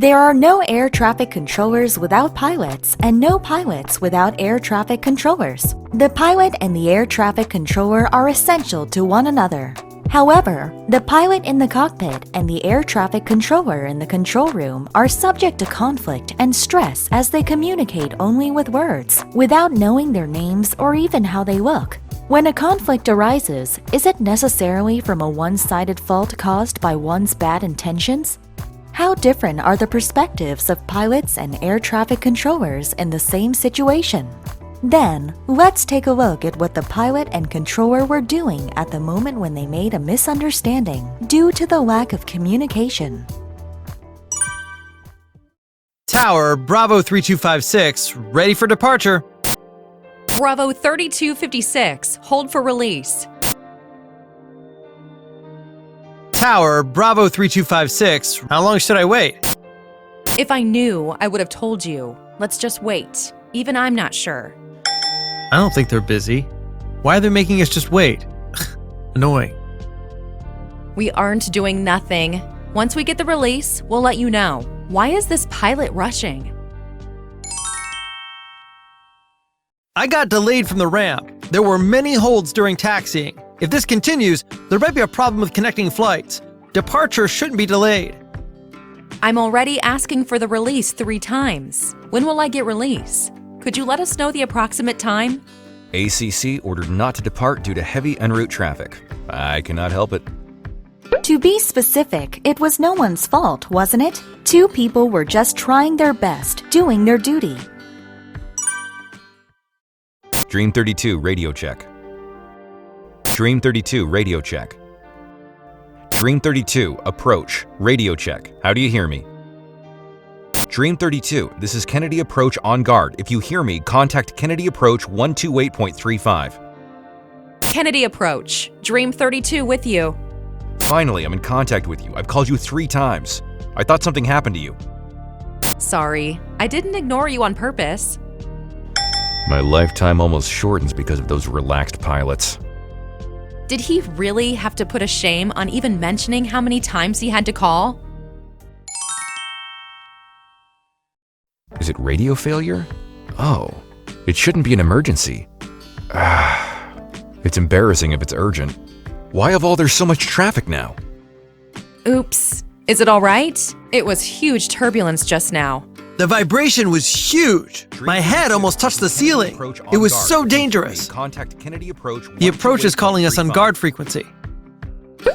There are no air traffic controllers without pilots and no pilots without air traffic controllers. The pilot and the air traffic controller are essential to one another. However, the pilot in the cockpit and the air traffic controller in the control room are subject to conflict and stress as they communicate only with words, without knowing their names or even how they look. When a conflict arises, is it necessarily from a one-sided fault caused by one's bad intentions? How different are the perspectives of pilots and air traffic controllers in the same situation? Then, let's take a look at what the pilot and controller were doing at the moment when they made a misunderstanding due to the lack of communication. Tower, Bravo 3256, ready for departure. Bravo 3256, hold for release. Tower, Bravo 3256, how long should I wait? If I knew, I would have told you. Let's just wait. Even I'm not sure. I don't think they're busy. Why are they making us just wait? Annoying. We aren't doing nothing. Once we get the release, we'll let you know. Why is this pilot rushing? I got delayed from the ramp. There were many holds during taxiing. If this continues, there might be a problem with connecting flights. Departure shouldn't be delayed. I'm already asking for the release 3 times. When will I get release? Could you let us know the approximate time? ACC ordered not to depart due to heavy en route traffic. I cannot help it. To be specific, it was no one's fault, wasn't it? 2 people were just trying their best, doing their duty. Dream 32, radio check. Dream 32, radio check. Dream 32, approach, radio check. How do you hear me? Dream 32, this is Kennedy Approach on guard. If you hear me, contact Kennedy Approach 128.35. Kennedy Approach, Dream 32 with you. Finally, I'm in contact with you. I've called you 3 times. I thought something happened to you. Sorry, I didn't ignore you on purpose. My lifetime almost shortens because of those relaxed pilots. Did he really have to put a shame on even mentioning how many times he had to call? Is it radio failure? Oh, it shouldn't be an emergency. It's embarrassing if it's urgent. Why of all there's so much traffic now? Oops. Is it all right? It was huge turbulence just now. The vibration was huge. My head almost touched the ceiling. It was so dangerous. Contact Kennedy Approach. The approach is calling us on guard frequency.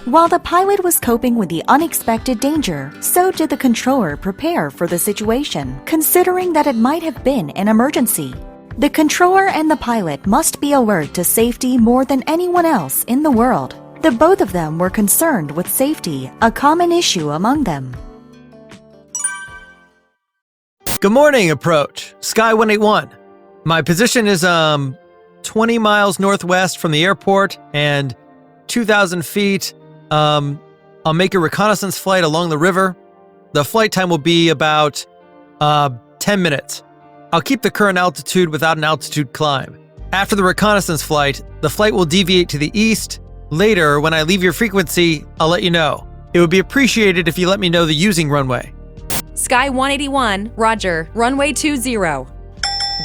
While the pilot was coping with the unexpected danger, so did the controller prepare for the situation, considering that it might have been an emergency. The controller and the pilot must be alert to safety more than anyone else in the world. The both of them were concerned with safety, a common issue among them. Good morning, approach. Sky 181. My position is 20 miles northwest from the airport and 2,000 feet. I'll make a reconnaissance flight along the river. The flight time will be about 10 minutes. I'll keep the current altitude without an altitude climb. After the reconnaissance flight, the flight will deviate to the east. Later, when I leave your frequency, I'll let you know. It would be appreciated if you let me know the using runway. Sky 181, Roger, runway 20.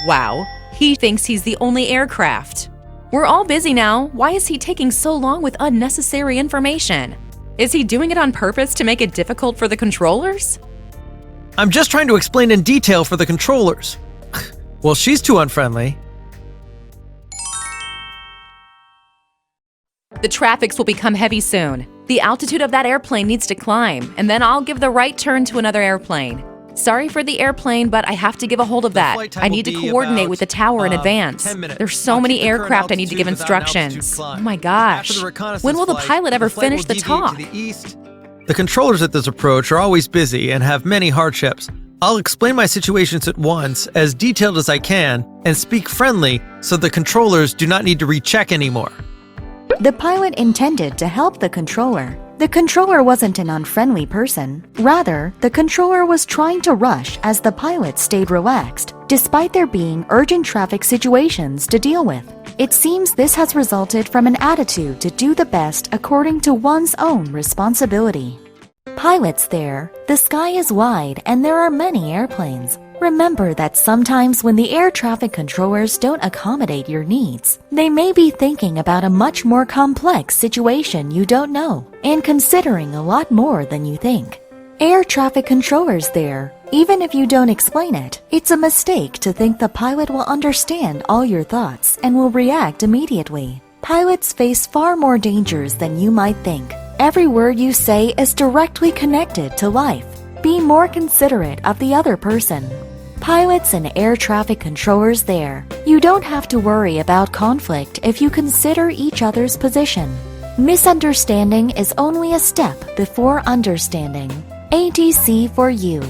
Wow, he thinks he's the only aircraft. We're all busy now. Why is he taking so long with unnecessary information? Is he doing it on purpose to make it difficult for the controllers? I'm just trying to explain in detail for the controllers. Well, she's too unfriendly. The traffics will become heavy soon. The altitude of that airplane needs to climb, and then I'll give the right turn to another airplane. Sorry for the airplane, but I have to give a hold of that. I need to coordinate with the tower in advance. There's so many aircraft I need to give instructions. Oh my gosh. When will the pilot ever finish the talk? The controllers at this approach are always busy and have many hardships. I'll explain my situations at once, as detailed as I can, and speak friendly so the controllers do not need to recheck anymore. The pilot intended to help the controller. The controller wasn't an unfriendly person. Rather, the controller was trying to rush as the pilot stayed relaxed, despite there being urgent traffic situations to deal with. It seems this has resulted from an attitude to do the best according to one's own responsibility. Pilots there, the sky is wide and there are many airplanes. Remember that sometimes when the air traffic controllers don't accommodate your needs, they may be thinking about a much more complex situation you don't know and considering a lot more than you think. Air traffic controllers there, even if you don't explain it, it's a mistake to think the pilot will understand all your thoughts and will react immediately. Pilots face far more dangers than you might think. Every word you say is directly connected to life. Be more considerate of the other person. Pilots and air traffic controllers there, you don't have to worry about conflict if you consider each other's position. Misunderstanding is only a step before understanding. ATC for you.